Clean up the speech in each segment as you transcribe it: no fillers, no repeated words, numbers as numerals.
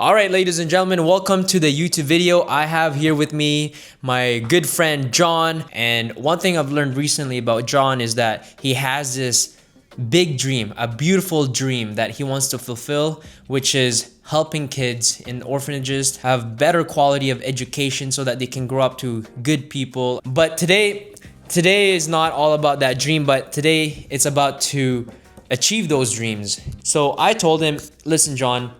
All right, ladies and gentlemen, welcome to the YouTube video. I have here with me my good friend John, and one thing I've learned recently about John is that he has this big dream, a beautiful dream that he wants to fulfill, which is helping kids in orphanages have better quality of education so that they can grow up to good people. But today is not all about that dream, but today it's about to achieve those dreams. So I told him, listen, John,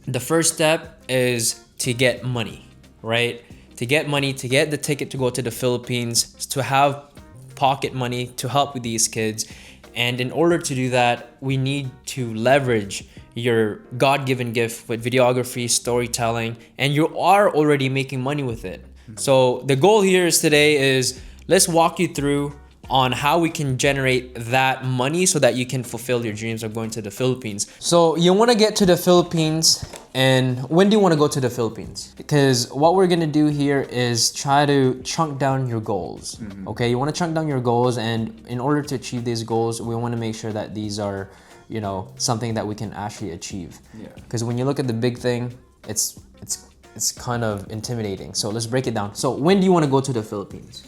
the first step is to get money, right? To get money, to get the ticket to go to the Philippines, to have pocket money to help with these kids. And in order to do that, we need to leverage your God-given gift with videography, storytelling, and you are already making money with it. So the goal here is today is let's walk you through on how we can generate that money so that you can fulfill your dreams of going to the Philippines. So you want to get to the Philippines, and when do you want to go to the Philippines? Because what we're going to do here is try to chunk down your goals. Okay, you want to chunk down your goals, and in order to achieve these goals, we want to make sure that these are, you know, something that we can actually achieve. Because when you look at the big thing, it's kind of intimidating. So let's break it down. So when do you want to go to the Philippines?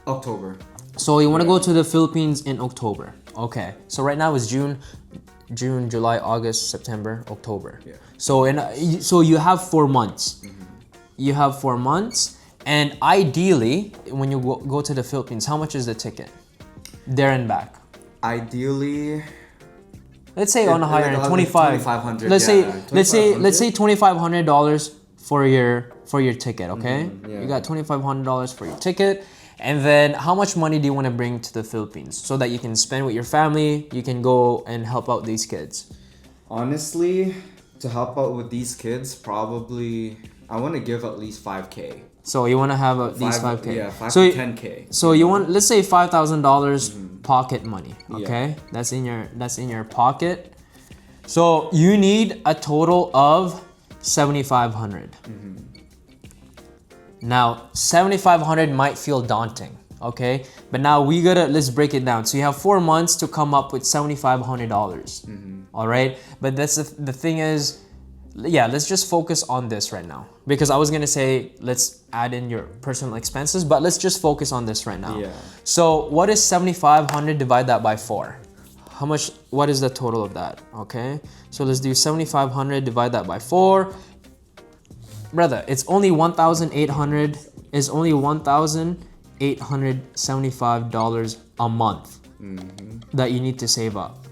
October. So you want to go to the Philippines in October. Okay. So right now is June, July, August, September, October. Yeah. So you have 4 months. You have 4 months, and ideally, when you go to the Philippines, how much is the ticket, there and back? Ideally, let's say on a higher end, 2,500. Let's say $2,500 for your ticket. Okay. Yeah. You got $2,500 for your ticket. And then how much money do you want to bring to the Philippines so that you can spend with your family, you can go and help out these kids? Honestly, to help out with these kids, probably I want to give at least 5K. So you want to have at least 5K? Yeah, 5 so to 10K. So you want, let's say $5,000 pocket money, okay? Yeah. That's in your pocket. So you need a total of 7,500. Now, 7,500 might feel daunting, okay? But now let's break it down. So you have 4 months to come up with $7,500, all right? But that's the thing is, yeah, let's just focus on this right now. Because I was gonna say, let's add in your personal expenses, but let's just focus on this right now. Yeah. So what is 7,500 divided that by 4? What is the total of that, okay? So let's do 7,500 divide that by 4. Brother, it's only $1,800. It's only $1,875 a month that you need to save up.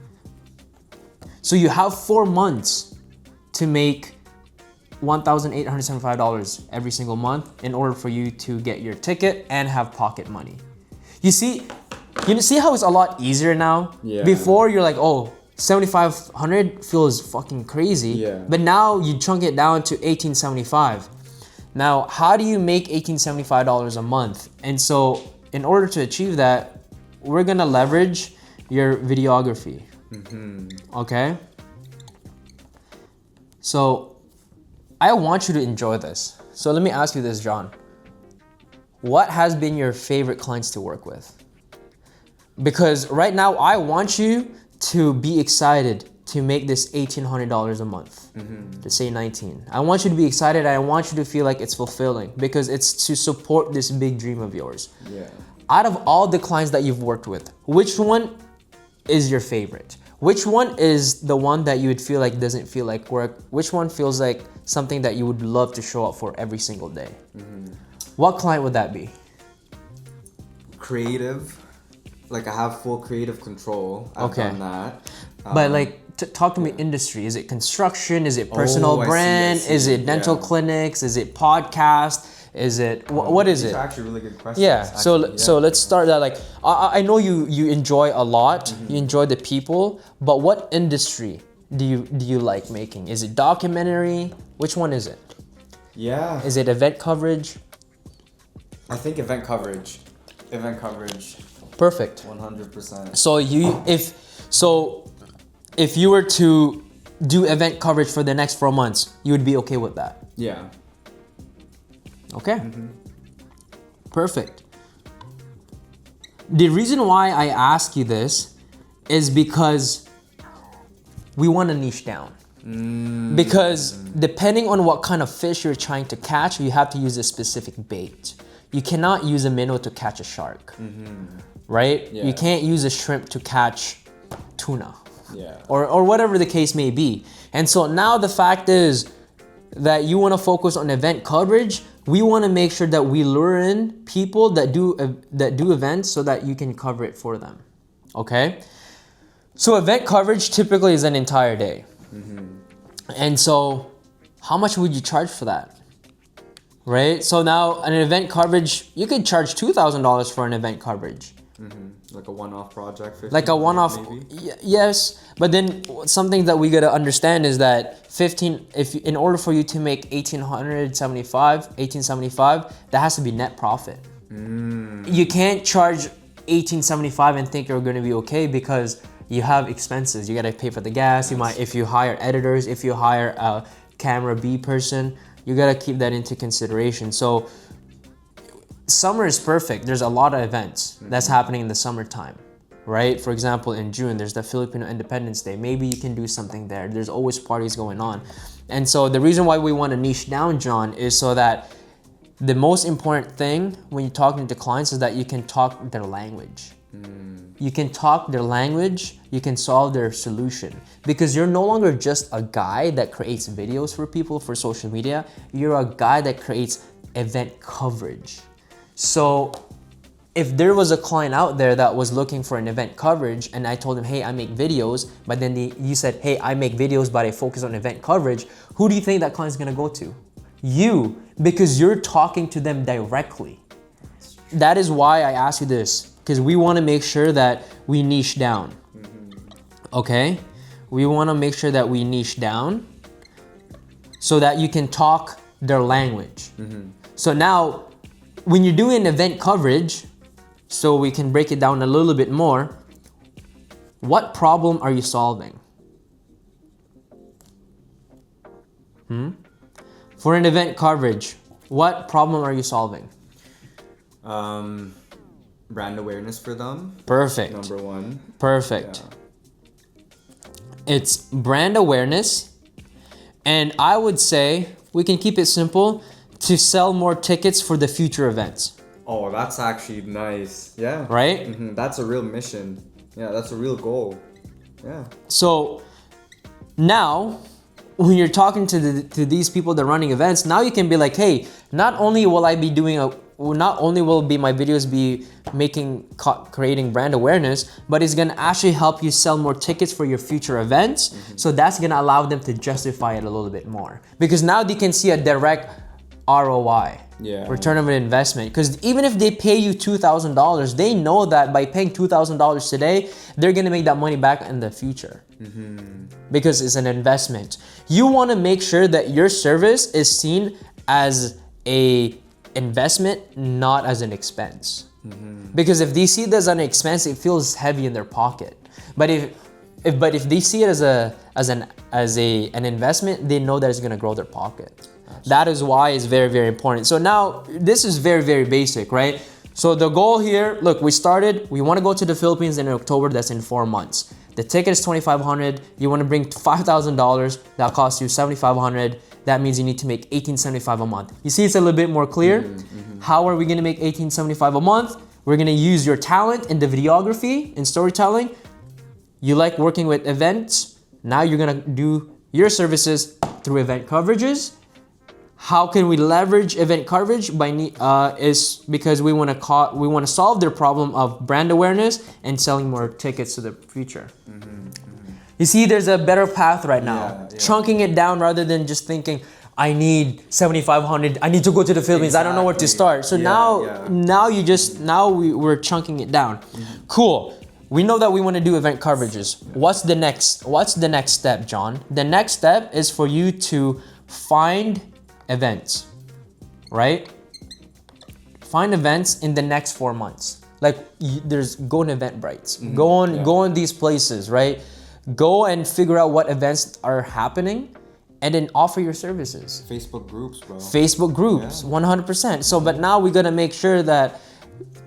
So you have 4 months to make $1,875 every single month in order for you to get your ticket and have pocket money. You see how it's a lot easier now? Yeah. Before you're like, oh, 7,500 feels fucking crazy. Yeah. But now you chunk it down to $1,875. Now, how do you make $1,875 a month? And so in order to achieve that, we're gonna leverage your videography. Okay? So I want you to enjoy this. So let me ask you this, John. What has been your favorite clients to work with? Because right now I want you to be excited to make this $1,800 a month, to say 19. I want you to be excited. I want you to feel like it's fulfilling because it's to support this big dream of yours. Yeah. Out of all the clients that you've worked with, which one is your favorite? Which one is the one that you would feel like doesn't feel like work? Which one feels like something that you would love to show up for every single day? What client would that be? Creative. Like I have full creative control. I've done that. But like, talk to me industry. Is it construction? Is it personal brand? I see. Is it dental clinics? Is it podcast? Is it, what is These it? are actually really good questions. Yeah, so let's start that. Like, I know you enjoy a lot. You enjoy the people, but what industry do you like making? Is it documentary? Which one is it? Yeah. Is it event coverage? I think event coverage. Perfect. 100%. So if you were to do event coverage for the next 4 months, you would be okay with that? Yeah. Okay. Perfect. The reason why I ask you this is because we want to niche down. Because depending on what kind of fish you're trying to catch, you have to use a specific bait. You cannot use a minnow to catch a shark, right? Yeah. You can't use a shrimp to catch tuna, Yeah. or whatever the case may be. And so now the fact is that you want to focus on event coverage. We want to make sure that we lure in people that do events so that you can cover it for them. Okay? So event coverage typically is an entire day. And so how much would you charge for that? Right? So now an event coverage, you could charge $2,000 for an event coverage. Like a one-off project. 50, Like a one-off, maybe? yes. But then something that we gotta understand is that in order for you to make $1,875, that has to be net profit. You can't charge $1,875 and think you're gonna be okay because you have expenses. You gotta pay for the gas. You might, if you hire editors, if you hire a camera B person, you gotta keep that into consideration. So summer is perfect. There's a lot of events that's happening in the summertime, right? For example, in June, there's the Filipino Independence Day. Maybe you can do something there. There's always parties going on. And so the reason why we want to niche down, John, is so that the most important thing when you're talking to clients is that you can talk their language. You can talk their language, you can solve their solution. Because you're no longer just a guy that creates videos for people for social media. You're a guy that creates event coverage. So if there was a client out there that was looking for an event coverage and I told him, hey, I make videos, but then you said, hey, I make videos, but I focus on event coverage, who do you think that client's gonna go to? You, because you're talking to them directly. That is why I asked you this, because we wanna make sure that we niche down, okay? We wanna make sure that we niche down so that you can talk their language. So now, when you're doing event coverage, so we can break it down a little bit more, what problem are you solving? For an event coverage, what problem are you solving? Brand awareness for them. Perfect. Number one. Perfect. Yeah. It's brand awareness, and I would say we can keep it simple to sell more tickets for the future events. Oh, that's actually nice. Yeah. Right? That's a real mission. Yeah, that's a real goal. Yeah. So now, when you're talking to these people that are running events, now you can be like, hey, not only will my videos be creating brand awareness, but it's gonna actually help you sell more tickets for your future events. So that's gonna allow them to justify it a little bit more. Because now they can see a direct ROI, return of an investment. Because even if they pay you $2,000, they know that by paying $2,000 today, they're gonna make that money back in the future. Because it's an investment. You wanna make sure that your service is seen as a investment, not as an expense. Because if they see it as an expense, it feels heavy in their pocket. But if they see it as an investment, they know that it's gonna grow their pocket. That is why it's very, very important. So now this is very, very basic, right? So the goal here, look, we want to go to the Philippines in October. That's in 4 months. The ticket is $2,500. You want to bring $5,000. That costs you $7,500. That means you need to make $1,875 a month. You see, it's a little bit more clear. How are we going to make $1,875 a month? We're going to use your talent in the videography and storytelling. You like working with events. Now you're going to do your services through event coverages. How can we leverage event coverage? Is because we want to solve their problem of brand awareness and selling more tickets to the future. You see, there's a better path right now. Chunking it down rather than just thinking, I need $7,500. I need to go to the Philippines. I don't know where to start. So we're chunking it down. Cool. We know that we want to do event coverages. What's the next step, John? The next step is for you to find events, right? Find events in the next 4 months. Like go on Eventbrites, go on these places, right? Go and figure out what events are happening and then offer your services. Facebook groups, bro. Facebook groups, 100%. So, but now we gotta make sure that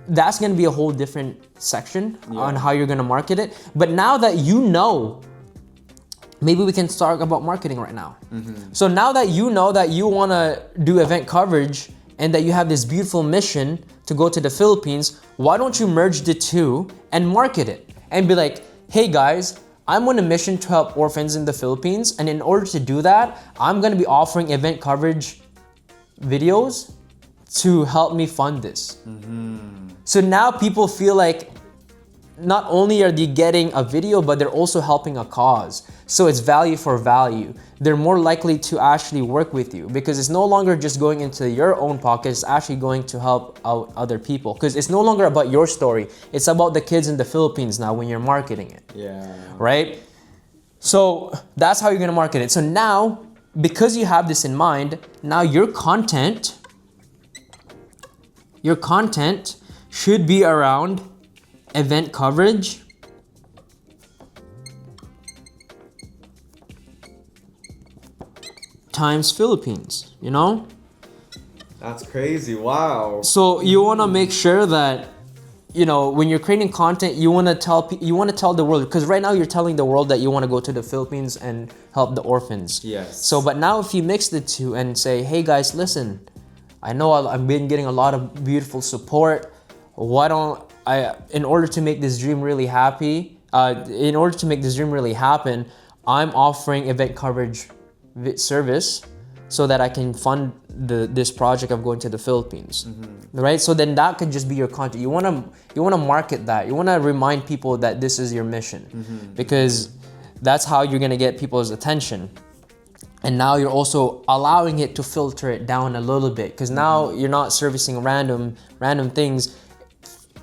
that's gonna be a whole different section on how you're gonna market it. But now that you know maybe we can start about marketing right now. So now that you know that you want to do event coverage and that you have this beautiful mission to go to the Philippines, why don't you merge the two and market it and be like, hey guys, I'm on a mission to help orphans in the Philippines, and in order to do that, I'm going to be offering event coverage videos to help me fund this. So now people feel like not only are they getting a video, but they're also helping a cause. So it's value for value. They're more likely to actually work with you because it's no longer just going into your own pocket, it's actually going to help out other people. Because it's no longer about your story, it's about the kids in the Philippines now when you're marketing it. Yeah. Right? So that's how you're gonna market it. So now, because you have this in mind, now your content should be around event coverage, times Philippines, you know? That's crazy. Wow. So you want to make sure that, you know, when you're creating content, you want to tell the world, because right now you're telling the world that you want to go to the Philippines and help the orphans. Yes. So, but now if you mix the two and say, hey guys, listen, I know I've been getting a lot of beautiful support. Why don't I, in order to make this dream really happen, I'm offering event coverage service so that I can fund this project of going to the Philippines, right? So then that could just be your content. You wanna market that. You wanna remind people that this is your mission, because that's how you're gonna get people's attention. And now you're also allowing it to filter it down a little bit, because now you're not servicing random things.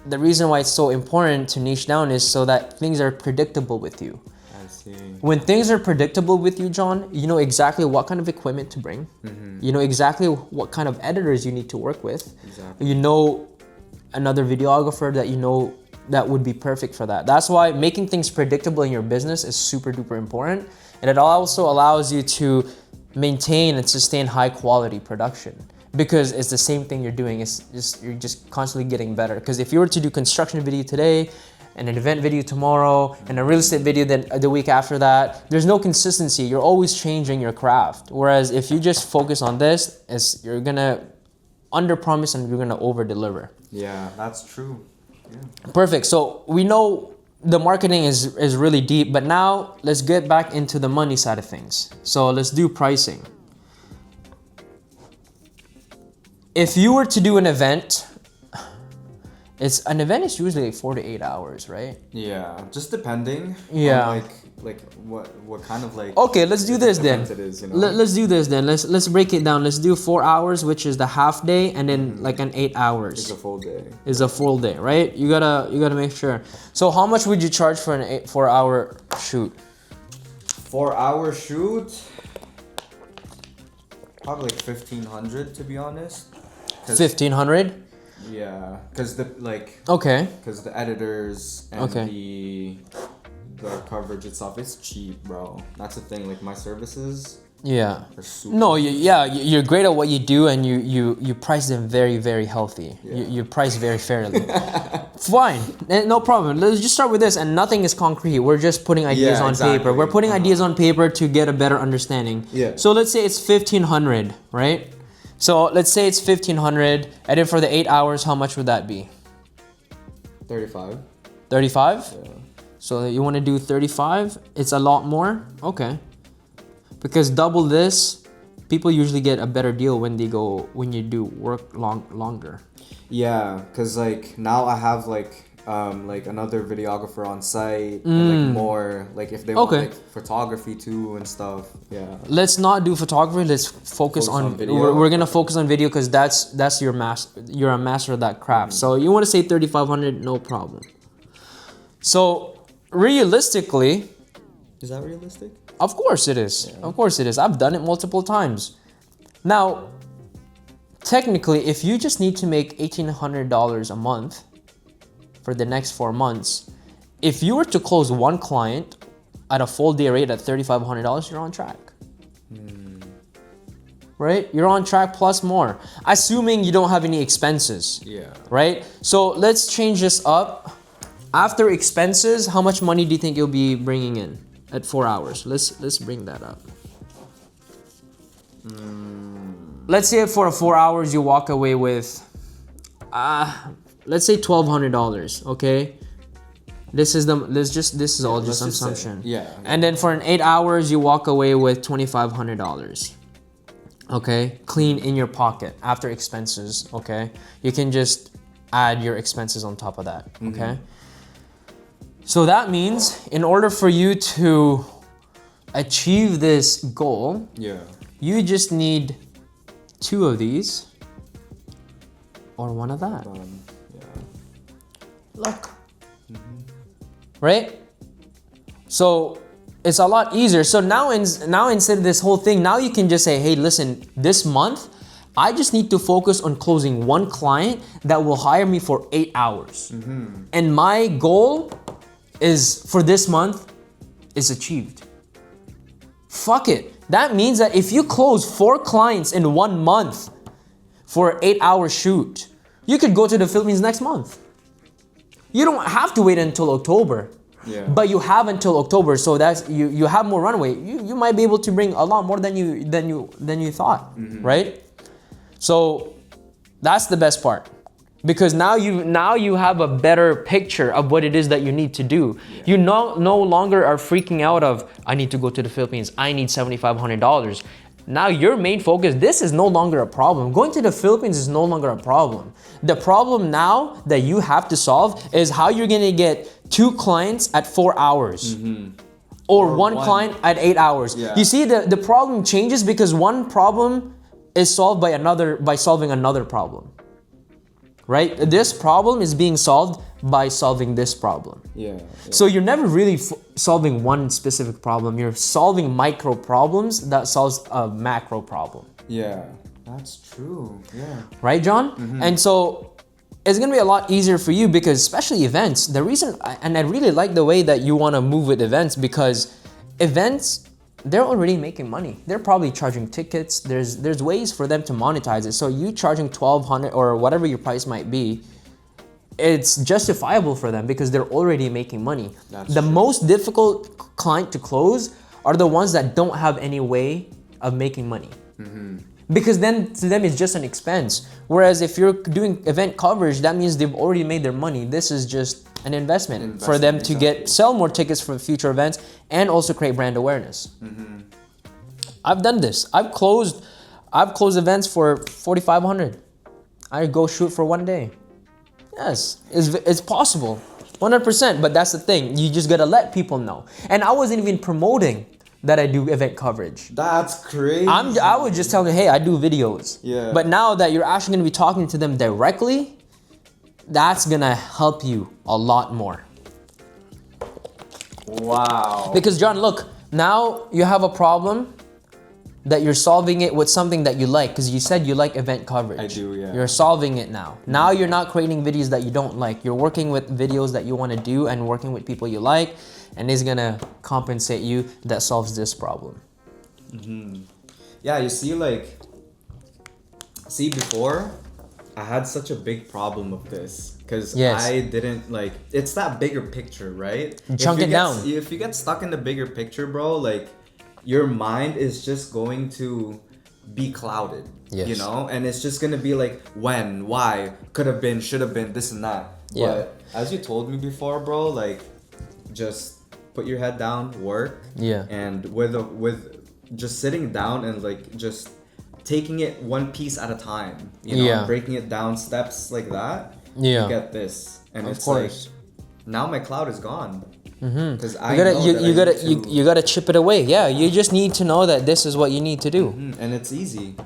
The reason why it's so important to niche down is so that things are predictable with you. I see. When things are predictable with you, John, you know exactly what kind of equipment to bring. You know exactly what kind of editors you need to work with. Exactly. You know another videographer that you know that would be perfect for that. That's why making things predictable in your business is super duper important. And it also allows you to maintain and sustain high quality production, because it's the same thing you're doing. You're just constantly getting better. Because if you were to do construction video today, and an event video tomorrow, and a real estate video then the week after that, there's no consistency. You're always changing your craft. Whereas if you just focus on this, you're gonna under promise and you're gonna over deliver. Yeah, that's true. Yeah. Perfect. So we know the marketing is really deep, but now let's get back into the money side of things. So let's do pricing. If you were to do an event, an event is usually like 4 to 8 hours, right? Yeah, just depending. Yeah. On like what kind of like. Okay, let's do this then. It is, you know? Let's do this then. Let's break it down. Let's do 4 hours, which is the half day, and then like an 8 hours. It's a full day. Is a full day, right? You gotta make sure. So how much would you charge for an 4 hour shoot? 4 hour shoot. Probably like 1,500 to be honest. 1,500. Yeah, because the editors and the coverage itself is cheap, bro. That's the thing. Like my services. Yeah. Are super you're great at what you do, and you price them very, very healthy. Yeah. You price very fairly. Fine, no problem. Let's just start with this, and nothing is concrete. We're just putting ideas on paper. We're putting ideas on paper to get a better understanding. Yeah. So let's say it's 1,500, right? So let's say it's 1,500, and then for the 8 hours, how much would that be? 35. 35? Yeah. So you want to do 35? It's a lot more? Okay. Because double this, people usually get a better deal when you do work longer. Yeah, because like now I have like another videographer on site, and like more like if they want like photography too and stuff. Yeah. Let's not do photography. Let's focus on video. We're gonna focus on video because that's your master. You're a master of that craft. So you want to say 3,500, no problem. So realistically, is that realistic? Of course it is. Yeah. Of course it is. I've done it multiple times. Now, technically, if you just need to make $1,800 a month for the next 4 months, if you were to close one client at a full day rate at $3,500, you're on track. Right? You're on track plus more, assuming you don't have any expenses. Yeah. Right? So let's change this up. After expenses, how much money do you think you'll be bringing in? at 4 hours? Let's bring that up. Let's say for 4 hours you walk away with, let's say $1,200. Okay, this is all just assumption. Yeah. And then for an 8 hours you walk away with $2,500. Okay, clean in your pocket after expenses. Okay, you can just add your expenses on top of that. Okay, so that means in order for you to achieve this goal, you just need 2 of these or 1 of that. Look, right? So it's a lot easier. So now instead of this whole thing, now you can just say, hey, listen, this month I just need to focus on closing 1 client that will hire me for 8 hours. And my goal is for this month is achieved. Fuck it. That means that if you close 4 clients in 1 month for an 8-hour shoot, you could go to the Philippines next month. You don't have to wait until October. But you have until October, so that's you have more runway. You might be able to bring a lot more than you thought, right? So that's the best part. Because now you have a better picture of what it is that you need to do. You no longer are freaking out of, I need to go to the Philippines, I need $7,500. Now your main focus, this is no longer a problem. Going to the Philippines is no longer a problem. The problem now that you have to solve is how you're gonna get 2 clients at 4 hours. Or one client at 8 hours. You see, the problem changes because one problem is solved by solving another problem. Right? This problem is being solved by solving this problem. So you're never really solving one specific problem. You're solving micro problems that solves a macro problem. That's true. Right, John? And so it's gonna be a lot easier for you because especially events, the reason, and I really like the way that you wanna move with events because events, they're already making money. They're probably charging tickets. There's ways for them to monetize it. So you charging $1,200 or whatever your price might be, it's justifiable for them because they're already making money. The most difficult client to close are the ones that don't have any way of making money. Because then to them it's just an expense. Whereas if you're doing event coverage, that means they've already made their money. This is just an investment for them to sell more tickets for future events and also create brand awareness. I've done this. I've closed events for $4,500. I go shoot for 1 day. Yes, it's possible, 100%. But that's the thing. You just gotta let people know. And I wasn't even promoting that I do event coverage. That's crazy. I was just telling them, hey, I do videos. But now that you're actually gonna be talking to them directly, that's gonna help you a lot more. Wow. Because John, look, now you have a problem that you're solving it with something that you like, because you said you like event coverage. I do, yeah. You're solving it now. Now you're not creating videos that you don't like. You're working with videos that you want to do and working with people you like, and it's gonna compensate you. That solves this problem. Yeah, you see, before I had such a big problem with this because I didn't it's that bigger picture, right? Chunk it down. If you get stuck in the bigger picture, bro, your mind is just going to be clouded, you know, and it's just gonna be when, why, could have been, should have been, this and that. But as you told me before, bro, just put your head down, work, and with just sitting down and just taking it one piece at a time, you know, breaking it down steps like that, you get this, and of course, now my cloud is gone. Because you gotta chip it away. You just need to know that this is what you need to do, and it's easy.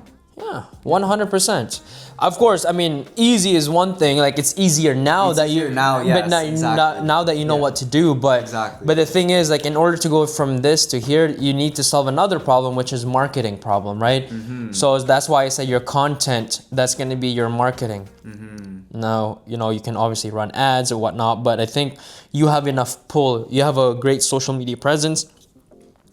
100%. Of course, I mean, easy is one thing. It's easier now now that you know what to do. But but the thing is, in order to go from this to here, you need to solve another problem, which is marketing problem, right? So that's why I say your content, that's gonna be your marketing. Now, you can obviously run ads or whatnot, but I think you have enough pull. You have a great social media presence.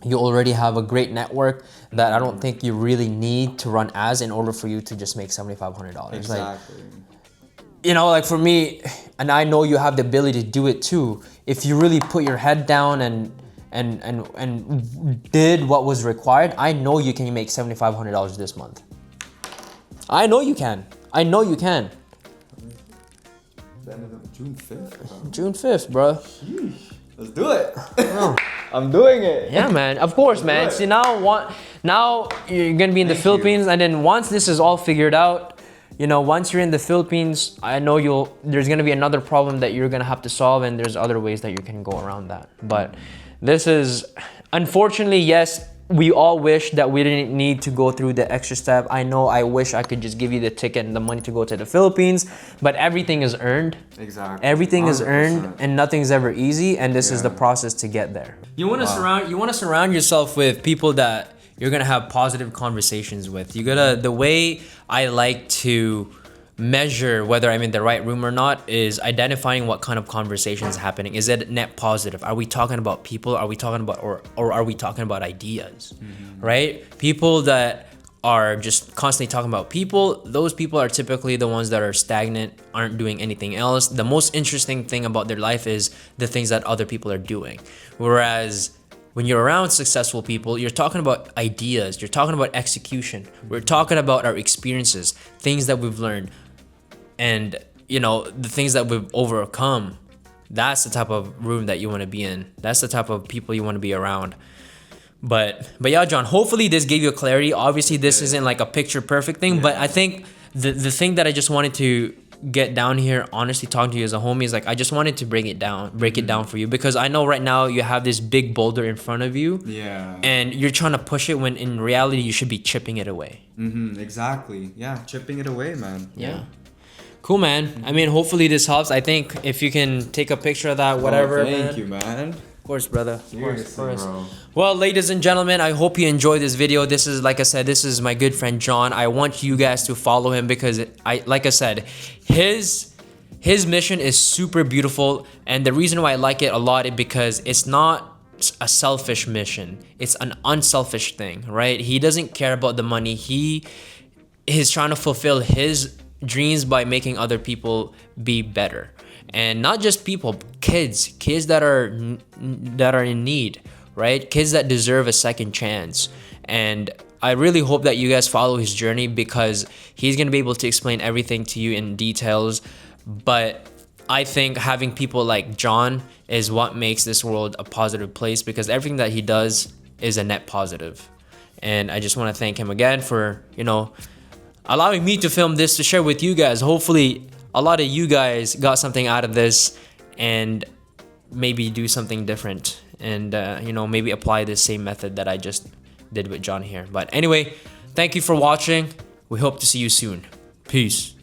You already have a great network that I don't think you really need to run ads in order for you to just make $7,500. Exactly. For me, and I know you have the ability to do it too, if you really put your head down and and did what was required, I know you can make $7,500 this month. I know you can. I know you can. June 5th. June 5th, bro. Sheesh. Let's do it. I'm doing it. Yeah, man. Of course, man. See, now you're gonna be in the Philippines, and then once this is all figured out, you know, once you're in the Philippines, I know there's gonna be another problem that you're gonna have to solve, and there's other ways that you can go around that. But this is, unfortunately, yes, we all wish that we didn't need to go through the extra step. I know I wish I could just give you the ticket and the money to go to the Philippines, but everything is earned. Exactly. Everything is earned, and nothing's ever easy, and this is the process to get there. You want to surround yourself with people that you're going to have positive conversations with. The way I like to measure whether I'm in the right room or not is identifying what kind of conversation is happening. Is it net positive? Are we talking about people? Are we talking about or are we talking about ideas? Right? People that are just constantly talking about people, those people are typically the ones that are stagnant, aren't doing anything else. The most interesting thing about their life is the things that other people are doing. Whereas when you're around successful people, you're talking about ideas, you're talking about execution, we're talking about our experiences, things that we've learned, and you know, the things that we've overcome. That's the type of room that you want to be in. That's the type of people you want to be around. But yeah, John, hopefully this gave you clarity. Obviously this isn't like a picture perfect thing, but I think the thing that I just wanted to get down here, honestly talking to you as a homie, is like I just wanted to break it down for you, because I know right now you have this big boulder in front of you, and you're trying to push it when in reality you should be chipping it away. Exactly. Yeah, chipping it away, man. Yeah. Cool, man. I mean, hopefully this helps. I think if you can take a picture of that, whatever. Thank you, man. Of course, brother. Of course. Bro. Well, ladies and gentlemen, I hope you enjoyed this video. This is, like I said, this is my good friend John. I want you guys to follow him because like I said, his mission is super beautiful, and the reason why I like it a lot is because it's not a selfish mission. It's an unselfish thing, right? He doesn't care about the money. He is trying to fulfill his dreams by making other people be better. And not just people, kids that are in need, right? Kids that deserve a second chance. And I really hope that you guys follow his journey, because he's going to be able to explain everything to you in details. But I think having people like John is what makes this world a positive place, because everything that he does is a net positive. And I just want to thank him again for, you know, allowing me to film this to share with you guys. Hopefully a lot of you guys got something out of this and maybe do something different, and you know, maybe apply the same method that I just did with John here. But anyway, thank you for watching. We hope to see you soon. Peace.